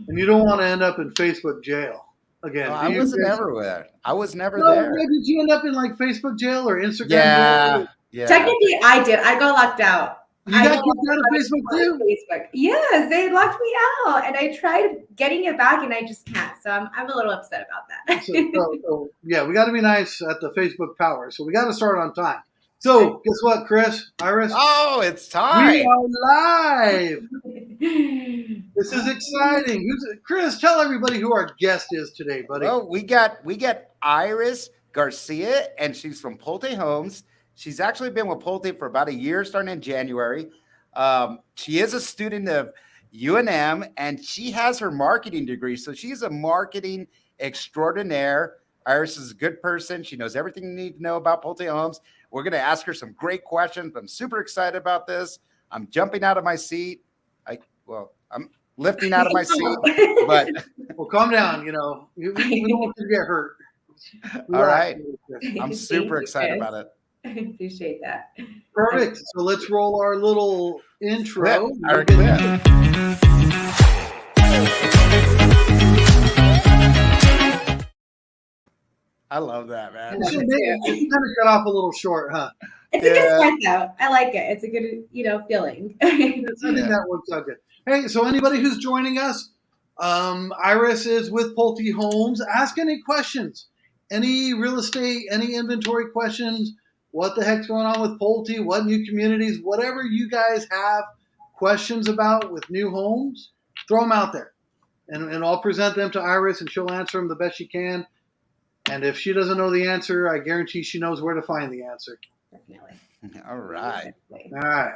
And you don't want to end up in Facebook jail Oh, again, do I you, wasn't Chris? ever there. I was never No, there. yeah, did you end up in like Facebook jail or Instagram jail? Yeah, yeah. Technically, I did. I got locked out. You I got got kicked out of locked Facebook out of too? Facebook. Yes, they locked me out, and I tried getting it back, and I just can't. So I'm a little upset about that. So yeah, we got to be nice at the Facebook power. So we got to start on time. So guess what, Chris, Iris? Oh, it's We time. are live. This is exciting. Chris? Tell everybody who our guest is today, buddy. Well, we got Iris Garcia, and she's from Pulte Homes. She's actually been with Pulte for about a year, starting in January. She is a student of UNM, and she has her marketing degree. So she's a marketing extraordinaire. Iris is a good person. She knows everything you need to know about Pulte Homes. We're going to ask her some great questions. I'm super excited about this. I'm jumping out of my seat. I'm lifting out of my seat, but Well, calm down. You know, we don't want you to get hurt. all Relax. right. I'm super excited Chris. about it. I appreciate that. Perfect. So let's roll our little intro. Our clip. I love that, man. So maybe you kind of got off a little short, huh? It's a good start, though. I like it. It's a good, feeling. I think that works out good. Hey, so anybody who's joining us, Iris is with Pulte Homes. Ask any questions, any real estate, any inventory questions. What the heck's going on with Pulte? What new communities? Whatever you guys have questions about with new homes, throw them out there, and I'll present them to Iris, and she'll answer them the best she can. And if she doesn't know the answer, I guarantee she knows where to find the answer. Definitely. All right. All right.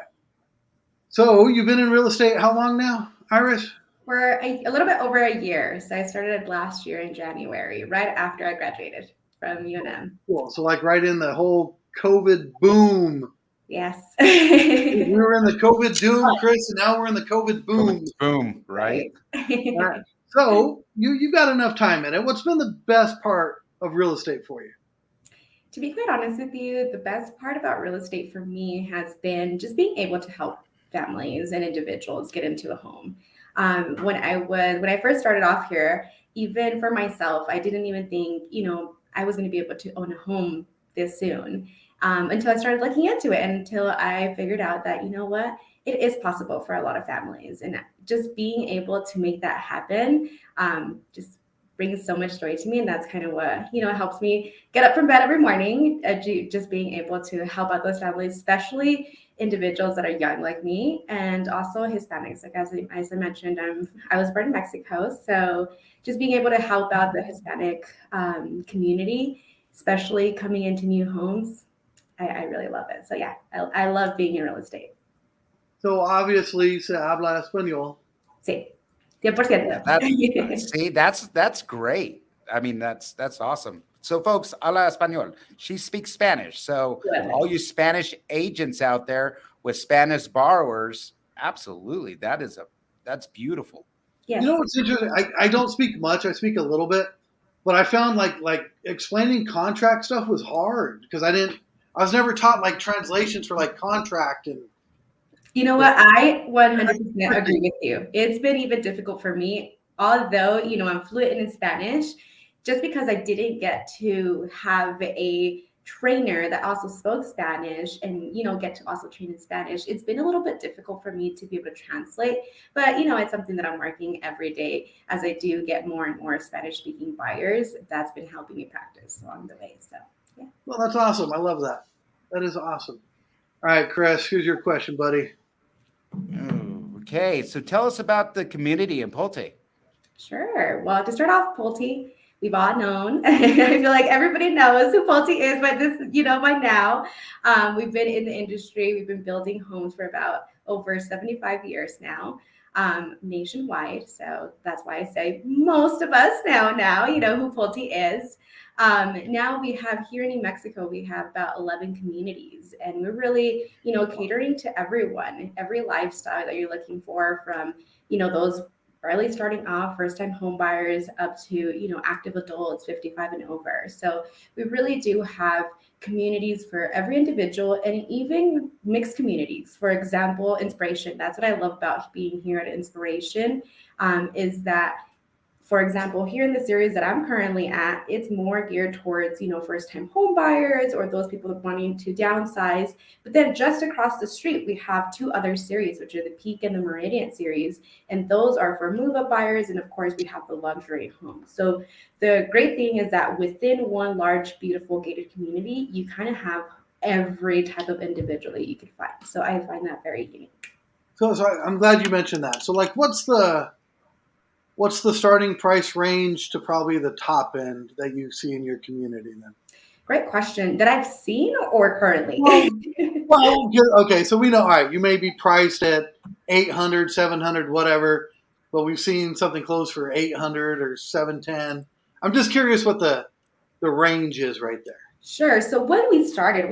So you've been in real estate how long now, Iris? For a little bit over a year. So I started last year in January, right after I graduated from UNM. Cool. So like right in the whole COVID boom. Yes. We were in the COVID doom, Chris, and now we're in the COVID boom. Boom, right? All right. So you got enough time in it. What's been the best part of real estate for you? To be quite honest with you, the best part about real estate for me has been just being able to help families and individuals get into a home. When I first started off here, even for myself, I didn't even think, I was going to be able to own a home this soon, until I started looking into it and until I figured out that, it is possible for a lot of families, and just being able to make that happen, just brings so much joy to me. And that's kind of what, helps me get up from bed every morning, just being able to help out those families, especially individuals that are young like me, and also Hispanics. Like as I mentioned, I was born in Mexico, so just being able to help out the Hispanic community, especially coming into new homes, I really love it. So yeah, I love being in real estate. So obviously se habla español. Sí, 100%. See, that's great. I mean, that's awesome. So, folks, habla español. She speaks Spanish. So, all you Spanish agents out there with Spanish borrowers, absolutely, that's beautiful. Yes. You know what's interesting? I don't speak much. I speak a little bit, but I found like explaining contract stuff was hard because I was never taught like translations for like contract and. You know what? I 100% agree with you. It's been even difficult for me, although, I'm fluent in Spanish, just because I didn't get to have a trainer that also spoke Spanish and, get to also train in Spanish. It's been a little bit difficult for me to be able to translate, but, it's something that I'm working every day as I do get more and more Spanish speaking buyers. That's been helping me practice along the way. So, yeah. Well, that's awesome. I love that. That is awesome. All right, Chris, here's your question, buddy. Okay, so tell us about the community in Pulte. Sure. Well, to start off, Pulte, we've all known. I feel like everybody knows who Pulte is, but this, by now. We've been in the industry. We've been building homes for about over 75 years now, nationwide. So that's why I say most of us now who Pulte is. Now we have here in New Mexico, we have about 11 communities, and we're really, catering to everyone, every lifestyle that you're looking for, from, those early starting off, first time home buyers up to, active adults, 55 and over. So we really do have communities for every individual and even mixed communities. For example, Inspiration. That's what I love about being here at Inspiration, is that, for example, here in the series that I'm currently at, it's more geared towards, first time home buyers or those people wanting to downsize. But then just across the street, we have two other series, which are the Peak and the Meridian series. And those are for move up buyers. And of course, we have the luxury homes. So the great thing is that within one large, beautiful gated community, you kind of have every type of individual that you could find. So I find that very unique. So I'm glad you mentioned that. So like, what's the starting price range to probably the top end that you see in your community then? Great question. That I've seen or currently? Well, okay. So we know, all right, you may be priced at 800, 700, whatever, but we've seen something close for 800 or 710. I'm just curious what the range is right there. Sure. So when we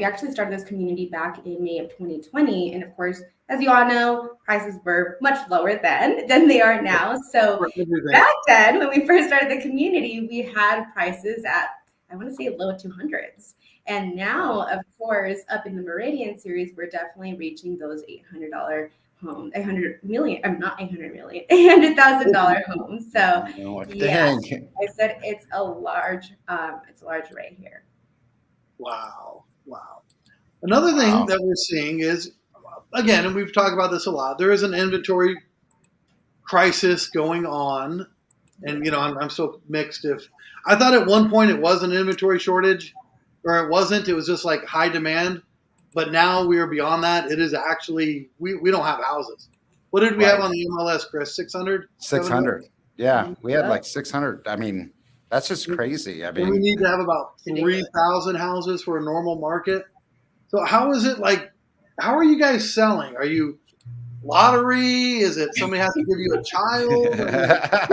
actually started this community back in May of 2020. And of course, as you all know, prices were much lower then than they are now. So back then, when we first started the community, we had prices at, I want to say, low 200s. And now, of course, up in the Meridian series, we're definitely reaching those $800 home, 800 million, I'm not 800 million, $800,000 homes. So yeah, I said it's a large array here. Wow. Another thing that we're seeing is, again, and we've talked about this a lot, there is an inventory crisis going on. And, I'm so mixed. If I thought at one point it was an inventory shortage, or it wasn't, it was just like high demand. But now we are beyond that. It is actually, we don't have houses. What did we have on the MLS, Chris? 600? 600. Yeah, we had like 600. I mean, that's just crazy. I mean, and we need to have about 3,000 houses for a normal market. So how is it like, how are you guys selling? Are you lottery? Is it somebody has to give you a child?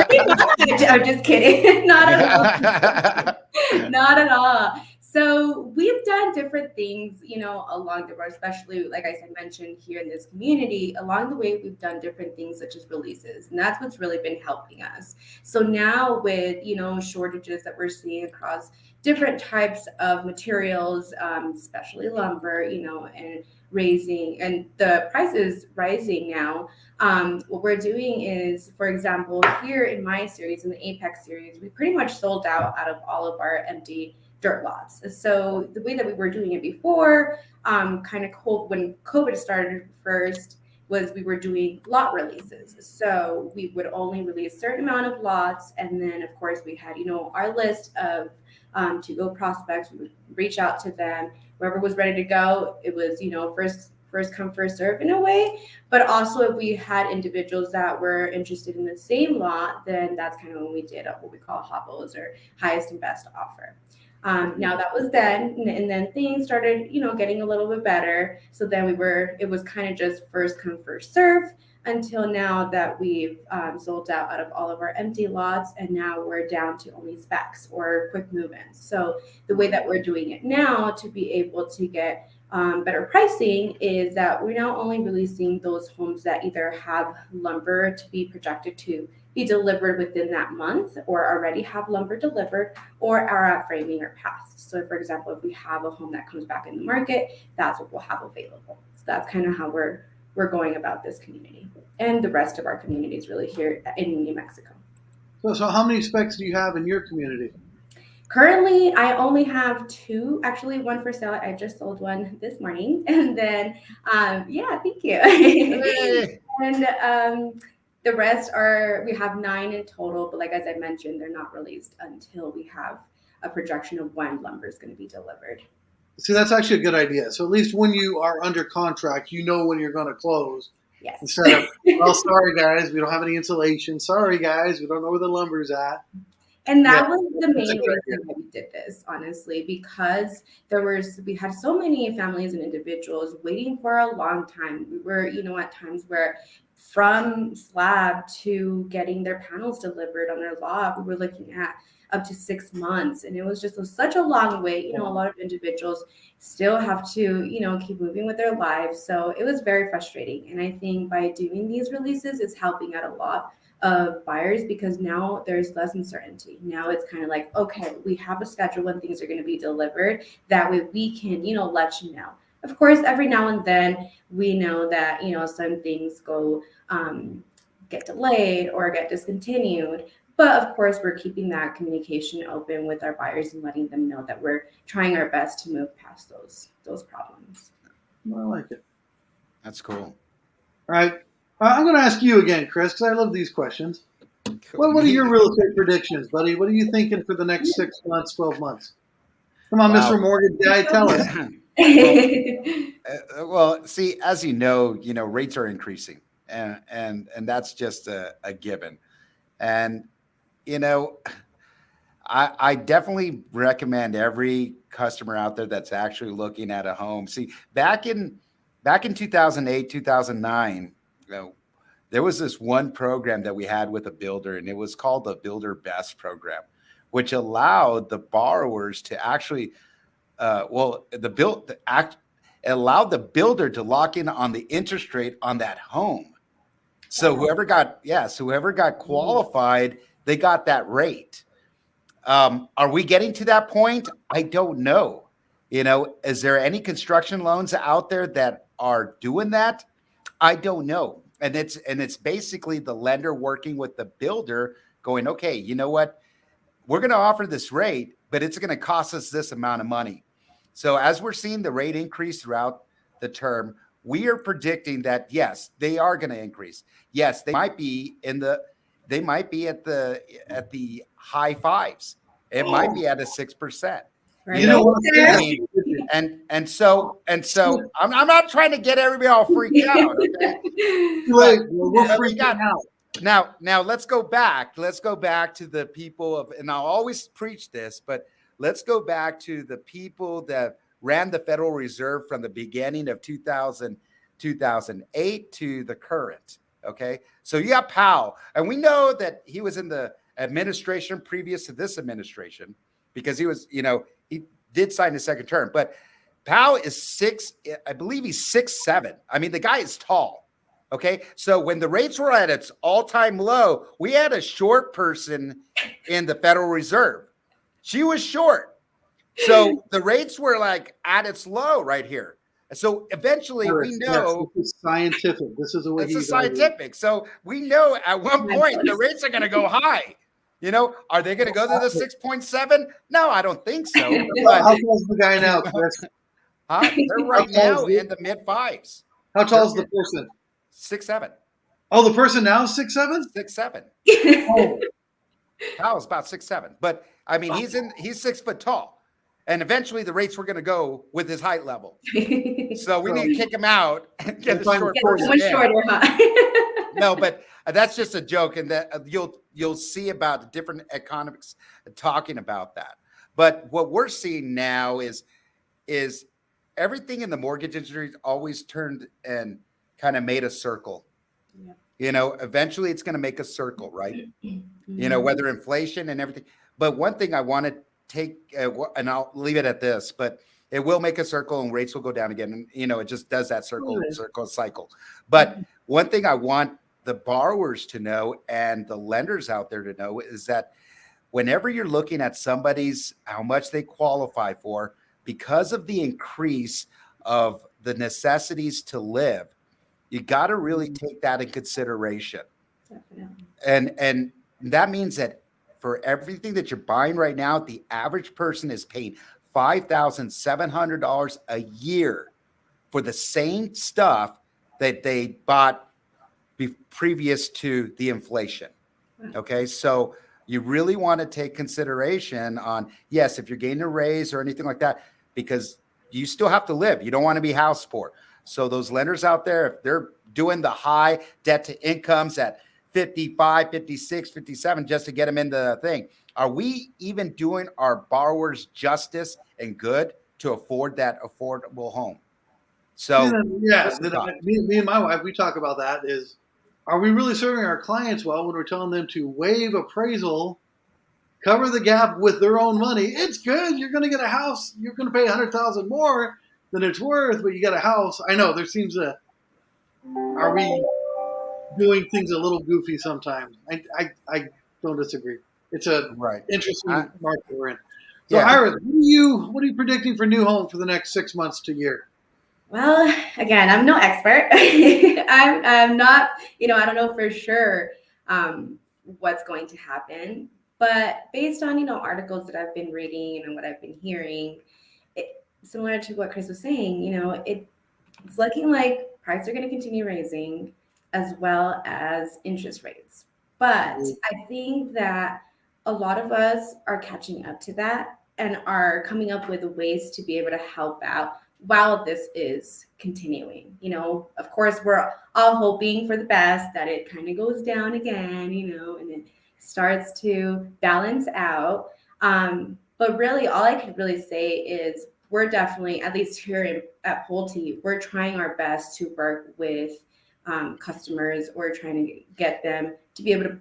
Pretty much. I'm just kidding. Not at all. Not at all. So we've done different things, along the road, especially like I said, mentioned here in this community. Along the way, we've done different things such as releases, and that's what's really been helping us. So now with shortages that we're seeing across different types of materials, especially lumber, and raising and the prices rising now. What we're doing is, for example, here in my series, in the Apex series, we pretty much sold out of all of our empty dirt lots. So the way that we were doing it before, kind of cold when COVID started first, was we were doing lot releases. So we would only release a certain amount of lots. And then of course we had, our list of to-go prospects. We would reach out to them. Whoever was ready to go, it was, first come, first serve in a way. But also if we had individuals that were interested in the same lot, then that's kind of when we did what we call HOPOs, or highest and best offer. Now that was then, and then things started, getting a little bit better. So then it was kind of just first come, first serve, until now that we've sold out of all of our empty lots, and now we're down to only specs or quick move-ins. So the way that we're doing it now to be able to get better pricing is that we're now only releasing those homes that either have lumber to be projected to be delivered within that month, or already have lumber delivered, or are at framing or past. So for example, if we have a home that comes back in the market, that's what we'll have available. So that's kind of how we're going about this community and the rest of our communities really here in New Mexico. So how many specs do you have in your community? Currently, I only have two, actually one for sale. I just sold one this morning. And then, thank you. Hey. And the rest we have 9 in total, but like, as I mentioned, they're not released until we have a projection of when lumber is going to be delivered. See, that's actually a good idea. So at least when you are under contract, you know when you're going to close. Yes. Instead of, well, sorry guys, we don't have any insulation. Sorry guys, we don't know where the lumber's at. And that was the main reason why we did this, honestly, because we had so many families and individuals waiting for a long time. We were, at times where from slab to getting their panels delivered on their lot, we were looking at up to 6 months. And it was just such a long wait. A lot of individuals still have to, keep moving with their lives. So it was very frustrating. And I think by doing these releases, it's helping out a lot of buyers because now there's less uncertainty. Now it's kind of like, okay, we have a schedule when things are going to be delivered. That way we can, let you know. Of course, every now and then we know that, some things get delayed or get discontinued. But of course, we're keeping that communication open with our buyers and letting them know that we're trying our best to move past those problems. I like it. That's cool. All right. I'm going to ask you again, Chris, because I love these questions. Cool. What are your real estate predictions, buddy? What are you thinking for the next 6 months, 12 months? Come on, Wow. Mr. Mortgage Guy, tell us. Well, see, as you know, rates are increasing, and that's just a given. And I definitely recommend every customer out there that's actually looking at a home. See, back in 2008, 2009, there was this one program that we had with a builder, and it was called the Builder Best program, which allowed the borrowers to actually, allowed the builder to lock in on the interest rate on that home. So whoever got qualified, they got that rate. Are we getting to that point? I don't know. Is there any construction loans out there that are doing that? I don't know. And it's basically the lender working with the builder going, okay, you know what? We're going to offer this rate, but it's going to cost us this amount of money. So as we're seeing the rate increase throughout the term, we are predicting that, yes, they are going to increase. Yes, they might be at the high fives. It might be at a 6%. Right. And so I'm not trying to get everybody all freaked out. Okay? We're freaking out. Now let's go back. Let's go back to the people and I'll always preach this, but let's go back to the people that ran the Federal Reserve from the beginning of 2008 to the current. Okay. So you got Powell, and we know that he was in the administration previous to this administration because he did sign his second term, but Powell is I believe he's 6'7". I mean, the guy is tall. Okay. So when the rates were at its all-time low, we had a short person in the Federal Reserve. She was short. So the rates were like at its low right here. So eventually we know this is scientific. This is the way it's scientific. So we know at one point the rates are going to go high. Are they going to go to the 6.7? No, I don't think so. But, how tall is the guy now, Chris? They're right now in the mid fives. How tall is the person? 6'7". Oh, the person now is 6'7"? 6'7". Oh. Powell's about 6'7". But I mean, he's 6 foot tall. And eventually the rates were going to go with his height level. So we need to kick him out and get a short person in. No, but that's just a joke. And that you'll see about the different economics talking about that. But what we're seeing now is everything in the mortgage industry always turned and kind of made a circle. Yeah. Eventually it's going to make a circle, right? Mm-hmm. Whether inflation and everything. But one thing I want to take, and I'll leave it at this, but it will make a circle and rates will go down again. And, it just does that circle cycle. But one thing I want the borrowers to know and the lenders out there to know is that whenever you're looking at how much they qualify for, because of the increase of the necessities to live, you got to really take that in consideration. Definitely. And that means that for everything that you're buying right now, the average person is paying $5,700 a year for the same stuff that they bought previous to the inflation. Okay, so you really want to take consideration on, yes, if you're getting a raise or anything like that, because you still have to live. You don't want to be house poor. So those lenders out there, if they're doing the high debt to incomes at 55, 56, 57, just to get them into the thing, are we even doing our borrowers justice and good to afford that affordable home? So me and my wife, we talk about that is, are we really serving our clients well when we're telling them to waive appraisal, cover the gap with their own money? It's good. You're going to get a house. You're going to pay $100,000 more than it's worth, but you got a house. I know there seems are we doing things a little goofy sometimes. I don't disagree. It's a Right. interesting market we're in. So Yeah. Iris, what are you predicting for new home for the next 6 months to year? Well, again, I'm no expert. I'm not, I don't know for sure what's going to happen. But based on, articles that I've been reading and what I've been hearing, similar to what Chris was saying, it's looking like prices are going to continue raising as well as interest rates. But I think that a lot of us are catching up to that and are coming up with ways to be able to help out while this is continuing. Of course, we're all hoping for the best, that it kind of goes down again, and it starts to balance out. But really, all I could really say is we're definitely, at least here at Pulte, we're trying our best to work with customers. We're trying to get them to be able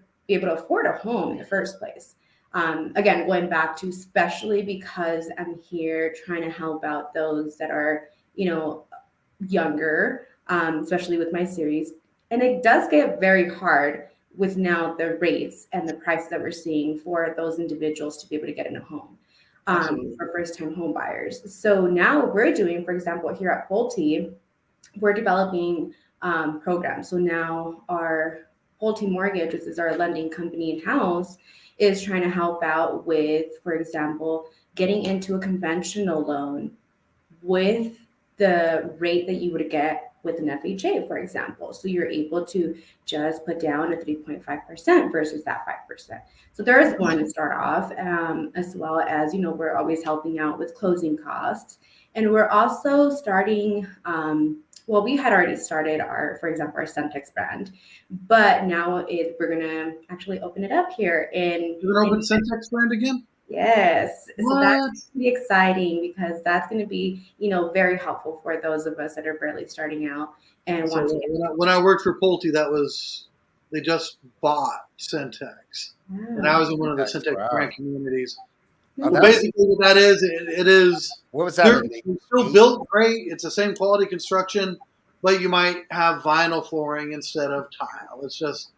to afford a home in the first place. Again, going back to, especially because I'm here trying to help out those that are, younger, especially with my series. And it does get very hard with now the rates and the prices that we're seeing for those individuals to be able to get in a home for first-time home buyers. So now what we're doing, for example, here at Pulte, we're developing programs. So now our Pulte Mortgage, which is our lending company in-house, is trying to help out with, for example, getting into a conventional loan with the rate that you would get with an FHA, for example. So you're able to just put down a 3.5% versus that 5%. So there is one to start off, as well as, we're always helping out with closing costs. And we're also starting, well, we had already started for example, our Centex brand, but now we're going to actually open it up here You're going to open Centex brand again? Yes. What? So that's going to be exciting because that's going to be, very helpful for those of us that are barely starting out and want to. When I worked for Pulte, they just bought Centex, and I was in one of the Centex brand communities. Oh, Well, basically, what that is, it is. What was that? They're still built great. It's the same quality construction, but you might have vinyl flooring instead of tile. It's just,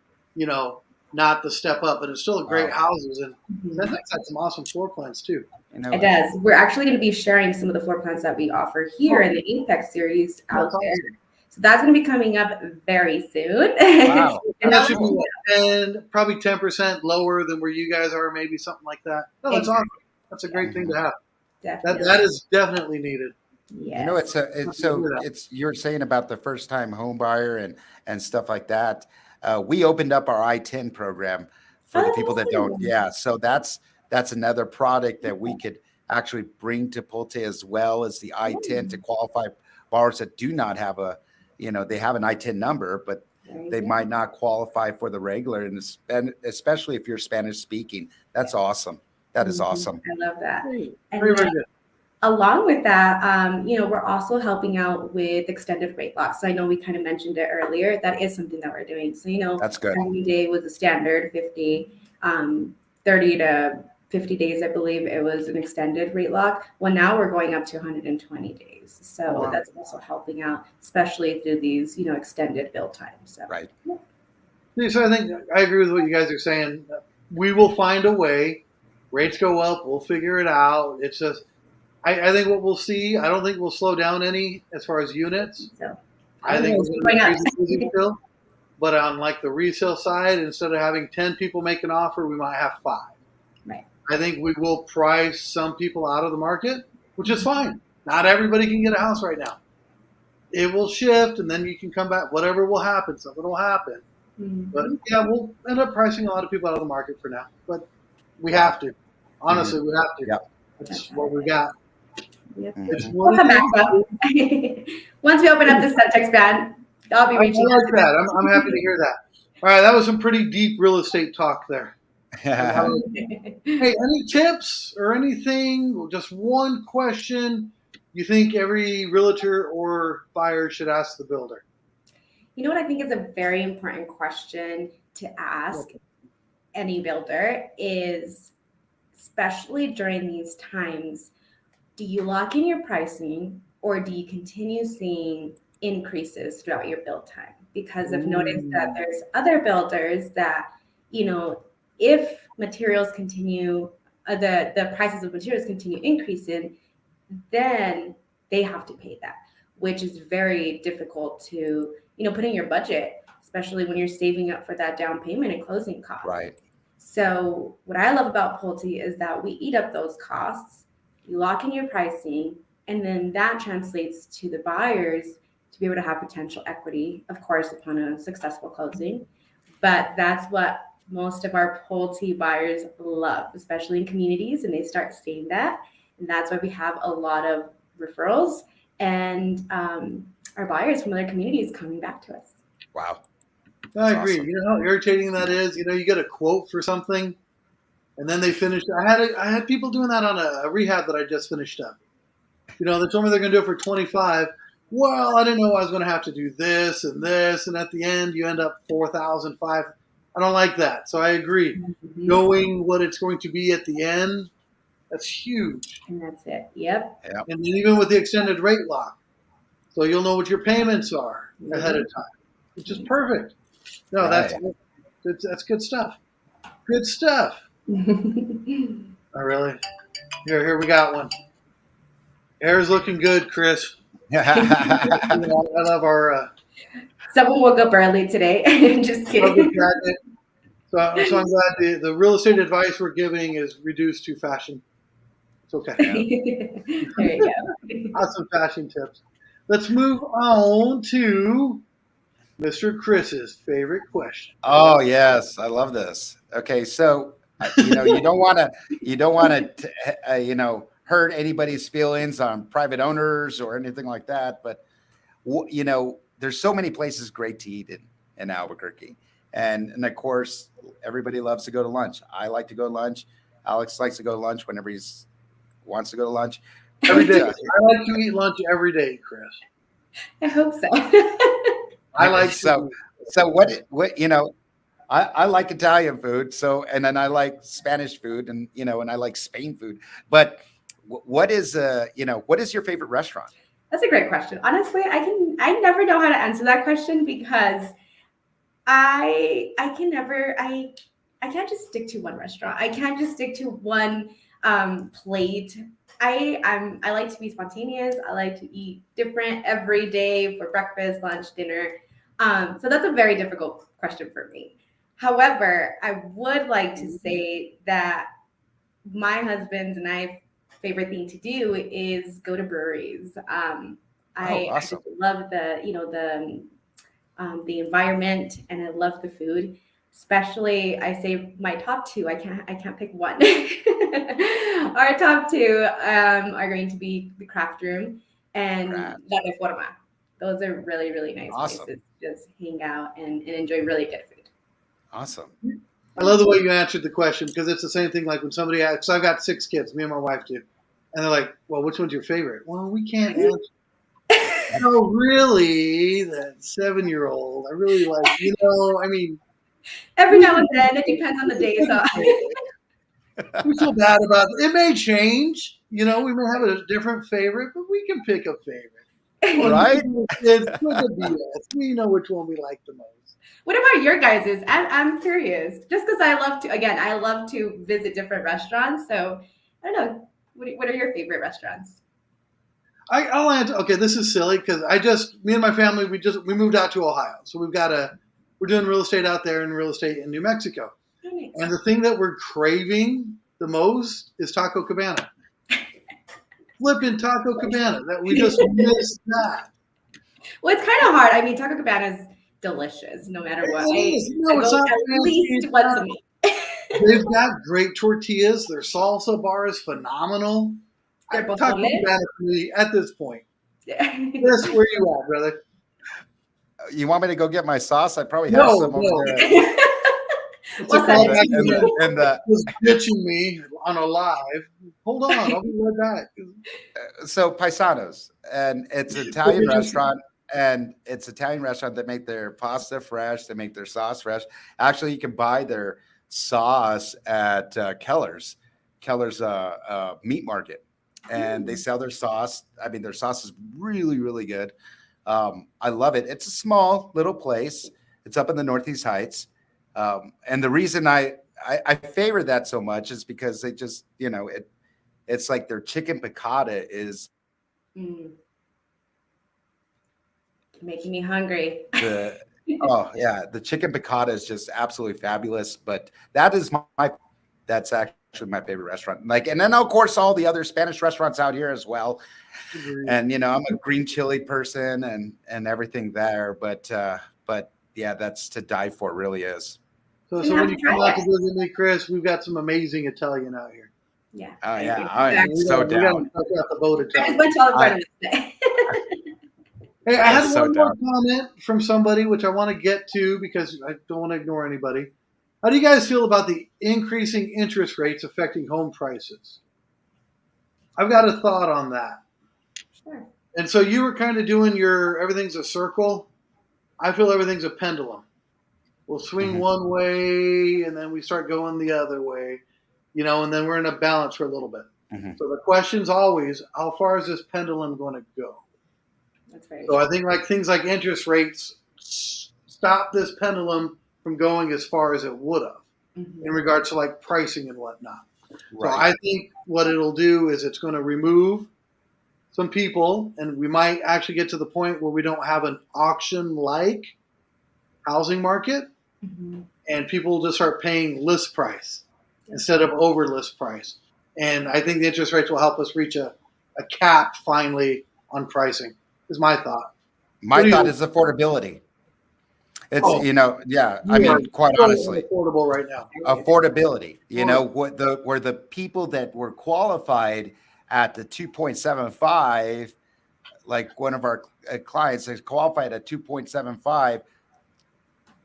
not the step up, but it's still great houses. And Centex had some awesome floor plans too. It does. We're actually going to be sharing some of the floor plans that we offer here in the Apex series out there. Awesome. So that's going to be coming up very soon. Wow. And that should be probably 10% lower than where you guys are, maybe something like that. Oh, that's awesome. That's a great thing to have. Definitely. That is definitely needed. Yes. It's you're saying about the first time home buyer and stuff like that. We opened up our I-10 program for the people that don't. Yeah. So that's another product that we could actually bring to Pulte, as well as the I-10 to qualify borrowers that do not have they have an I-10 number, but they might not qualify for the regular, and especially if you're Spanish speaking. That's awesome. That is awesome. I love that. Very good. Along with that, we're also helping out with extended rate locks. So I know we kind of mentioned it earlier. That is something that we're doing. So, that's good. 90 day was a standard 50, 30 to 50 days, I believe it was an extended rate lock. Well, now we're going up to 120 days. So that's also helping out, especially through these, extended build times. So. Right. Yeah. So I think I agree with what you guys are saying. We will find a way. Rates go up. We'll figure it out. It's just, I think what we'll see, I don't think we'll slow down any as far as units. So, I think we're going to increase still. But on like the resale side, instead of having 10 people make an offer, we might have 5. Right. I think we will price some people out of the market, which is fine. Not everybody can get a house right now. It will shift, and then you can come back. Whatever will happen, something will happen. Mm-hmm. But yeah, we'll end up pricing a lot of people out of the market for now. But we have to. Honestly, we have to. Yep. That's what we got. Yep. We'll come back though. Once we open up the Centex brand, I'll be reaching out. I like that. I'm happy to hear that. All right, that was some pretty deep real estate talk there. Hey, any tips or anything? Just one question you think every realtor or buyer should ask the builder? You know what I think is a very important question to ask any builder is, especially during these times, do you lock in your pricing or do you continue seeing increases throughout your build time? because I've noticed that there's other builders that, if materials continue, the prices of materials continue increasing, then they have to pay that, which is very difficult to, put in your budget, especially when you're saving up for that down payment and closing costs. Right. So what I love about Pulte is that we eat up those costs, you lock in your pricing, and then that translates to the buyers to be able to have potential equity, of course, upon a successful closing. But that's what most of our Pulte buyers love, especially in communities, and they start seeing that. And that's why we have a lot of referrals and our buyers from other communities coming back to us. Wow. I agree. Awesome. You know how irritating that is? You get a quote for something and then they finish. I had people doing that on a rehab that I just finished up. They told me they're going to do it for 25. Well, I didn't know I was going to have to do this, and at the end you end up 4,000, 5,000. I don't like that. So I agree. Mm-hmm. Knowing what it's going to be at the end, that's huge. And that's it. Yep. And then even with the extended rate lock, so you'll know what your payments are ahead of time, which is perfect. No, Right. that's good stuff. Good stuff. Oh, really? Here we got one. Hair's looking good, Chris. I love our. Someone woke up early today. Just kidding. So I'm glad the real estate advice we're giving is reduced to fashion. It's okay. There you go. Awesome fashion tips. Let's move on to Mr. Chris's favorite question. Oh yes, I love this. Okay, so you don't want to hurt anybody's feelings on private owners or anything like that, but there's so many places great to eat in Albuquerque, and of course everybody loves to go to lunch. I like to go to lunch. Alex likes to go to lunch whenever he wants to go to lunch. Every day. I like to eat lunch every day, Chris. I hope so. I like so what I like Italian food, and then I like Spanish food, and and I like Spain food. But what is your favorite restaurant? That's a great question. Honestly, I never know how to answer that question because I can't just stick to one restaurant. I can't just stick to one plate. I like to be spontaneous. I like to eat different every day for breakfast, lunch, dinner. So that's a very difficult question for me. However, I would like to say that my husband's and I favorite thing to do is go to breweries. Awesome. I just love the environment, and I love the food. Especially, I say my top two. I can't pick one. Our top two are going to be the Craft Room and La Reforma. Those are really, really nice places to just hang out and enjoy really good food. Awesome. I love the way you answered the question because it's the same thing like when somebody asks, I've got 6 kids, me and my wife do. And they're like, well, which one's your favorite? Well, we can't answer. No, really, that 7-year-old, I really like, every now and then, it depends on the day. So we feel bad about it. It may change. We may have a different favorite, but we can pick a favorite. Right? We know which one we like the most. What about your guys's? I'm curious. Just because I love to visit different restaurants. So I don't know. What are your favorite restaurants? I'll answer. Okay, this is silly because me and my family, we moved out to Ohio. So we're doing real estate out there and real estate in New Mexico. Oh, nice. And the thing that we're craving the most is Taco Cabana. Flipping Taco Cabana. That we just missed that. Well, it's kind of hard. I mean, Taco Cabana is delicious no matter what. It's not at least once a month. They've got great tortillas. Their salsa bar is phenomenal. Taco Cabana for me at this point. That's where you at, brother. You want me to go get my sauce? I probably have some over there. Was bitching me on a live. Hold on, I'll be right back. So Paisanos, and it's an Italian restaurant, and it's Italian restaurant that make their pasta fresh. They make their sauce fresh. Actually, you can buy their sauce at Keller's meat market, and they sell their sauce. I mean, their sauce is really, really good. I love it. It's a small little place. It's up in the Northeast Heights. And the reason I favor that so much is because they just, it's like their chicken piccata is Mm, making me hungry. the oh yeah, the chicken piccata is just absolutely fabulous. But that is that's actually my favorite restaurant. Like, and then of course all the other Spanish restaurants out here as well. Agreed. And I'm a green chili person and everything there. But yeah, that's to die for. It really is. So You have when to you come try out to it. visit me, Chris, we've got some amazing Italian out here. Yeah. Oh I yeah, agree. I am Exactly. so We got down. to talk about the boat I just Italian. went to all the I, front of it today. Hey, I I'm had so one more down. comment from somebody, which I want to get to because I don't want to ignore anybody. How do you guys feel about the increasing interest rates affecting home prices? I've got a thought on that. Sure. And so you were kind of doing your everything's a circle. I feel everything's a pendulum. We'll swing Mhm. one way and then we start going the other way, and then we're in a balance for a little bit. Mhm. So the question's always, how far is this pendulum going to go? That's very So true. I think like things like interest rates stop this pendulum from going as far as it would have in Mhm. regards to like pricing and whatnot. So Right. I think what it'll do is it's going to remove some people, and we might actually get to the point where we don't have an auction like housing market, Mhm. and people will just start paying list price Yeah. instead of over list price. And I think the interest rates will help us reach a cap finally on pricing, is my thought. My What do thought you? is affordability. It's Oh, yeah. I you are mean, quite so honestly, unaffordable right now. affordability. Horrible. Where the people that were qualified at the 2.75, like one of our clients is qualified at 2.75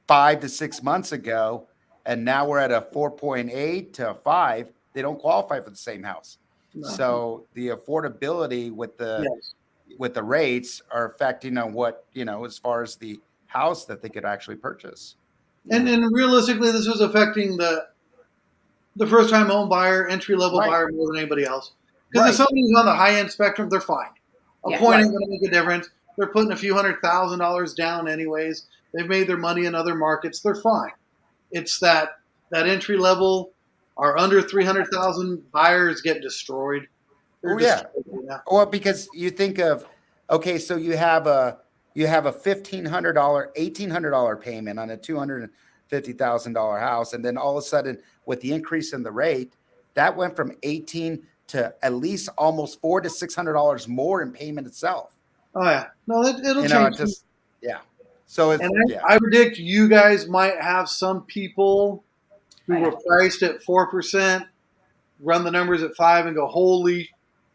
5 to 6 months ago, and now we're at a 4.8 to a 5. They don't qualify for the same house. No. So the affordability with Yes. the rates are affecting on what, as far as the house that they could actually purchase. And Yeah. realistically, this was affecting the first time home buyer, entry level Right. buyer more than anybody else. Because if Right. somebody's on the high end spectrum, they're fine. A Yeah. point Right. ain't going to make a difference. They're putting a few $100,000 down anyways. They've made their money in other markets. They're fine. It's that entry level or under 300,000 buyers get destroyed. They're Oh yeah. destroyed. Yeah. Well, because you think of, okay, so you have a $1,500, $1,800 payment on a $250,000 house, and then all of a sudden, with the increase in the rate, that went from 18 to at least almost $400 to $600 more in payment itself. Oh yeah. No, it'll It change. just yeah. So it's And yeah. I predict you guys might have some people Oh, who yeah. were priced at 4%, run the numbers at 5, and go, "Holy,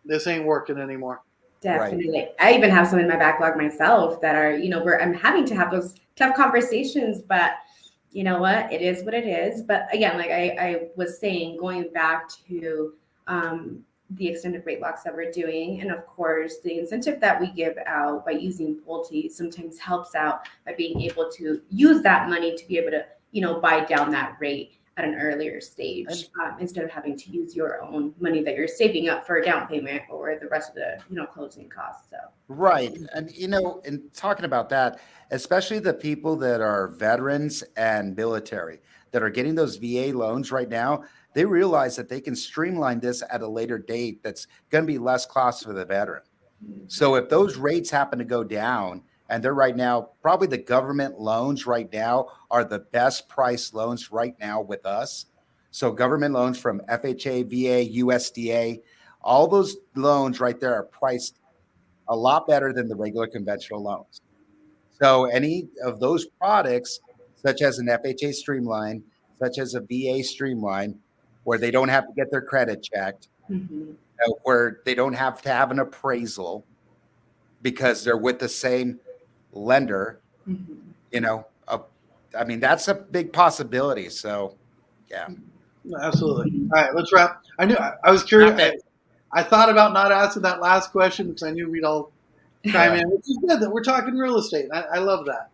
this ain't working anymore." Right. Definitely. I even have some in my backlog myself that are, where I'm having to have those tough conversations, but you know what? It is what it is. But again, like I was saying, going back to the extended rate locks that we're doing, and of course, the incentive that we give out by using Pulte sometimes helps out by being able to use that money to be able to, buy down that rate at an earlier And stage instead of having to use your own money that you're saving up for a down payment or the rest of the, closing costs. So, right. And in talking about that, especially the people that are veterans and military that are getting those VA loans right now, they realize that they can streamline this at a later date that's going to be less cost for the veteran. So if those rates happen to go down, and they're right now, probably the government loans right now are the best price loans right now with us. So government loans from FHA, VA, USDA, all those loans right there are priced a lot better than the regular conventional loans. So any of those products, such as an FHA streamline, such as a VA streamline, where they don't have to get their credit checked, mhm. where they don't have to have an appraisal because they're with the same lender, Mhm. you know, uh, I mean, that's a big possibility. So, yeah. Absolutely. All right, let's wrap. I was curious. Wrap it. I thought about not asking that last question because I knew we'd all chime Yeah. in, which is good that we're talking real estate. I love that.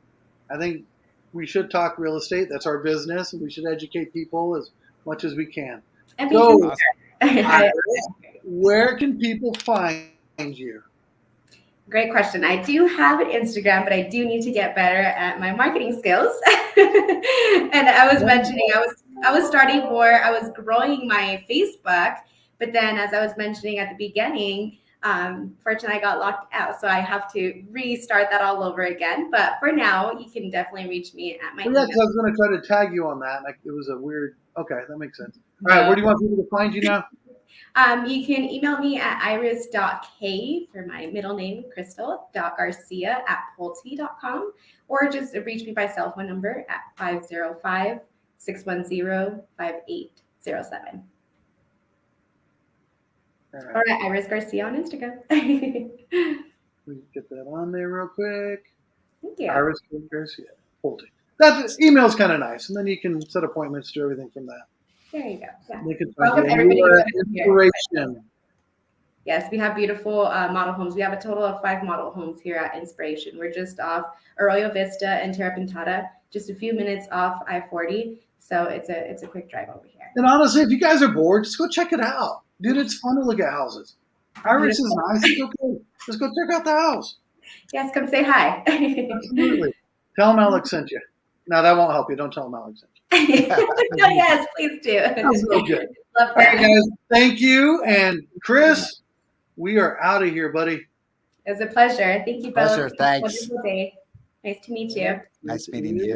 I think we should talk real estate. That's our business, and we should educate people as much as we can. And be So, Awesome. transparent. Iris, where can people find you? Great question. I do have an Instagram, but I do need to get better at my marketing skills. And I was mentioning, I was starting more. I was growing my Facebook, but then as I was mentioning at the beginning, fortunately I got locked out, so I have to restart that all over again. But for now, you can definitely reach me at my Well, yeah, email. because I was going to try to tag you on that. Like, it was a weird. Okay, that makes sense. All right, where do you want people to find you now? You can email me at iris.k for my middle name, crystal.garcia@pulte.com, or just reach me by cell phone number at 505-610-5807. All right, Or at Iris Garcia on Instagram. let me get that on there real quick. Thank you. Iris Garcia, Pulte. That email's kind of nice, and then you can set appointments to everything from that. There you go. Yeah. They can find Welcome you. And everybody you are an who's here. inspiration. Yes, we have beautiful model homes. We have a total of 5 model homes here at Inspiration. We're just off Arroyo Vista and Terra Pintada, just a few minutes off I-40. So it's a quick drive over here. And honestly, if you guys are bored, just go check it out. Dude, it's fun to look at houses. Iris is nice. It's okay. Just go check out the house. Yes, come say hi. Absolutely. Tell them Alex sent you. No, that won't help you. Don't tell them Alex sent you. No, yes, please do. That's no good. Love All right, that. guys. Thank you. And Chris, we are out of here, buddy. It was a pleasure. Thank you both. Pleasure. Thanks. Wonderful day. Nice to meet you. Nice meeting you.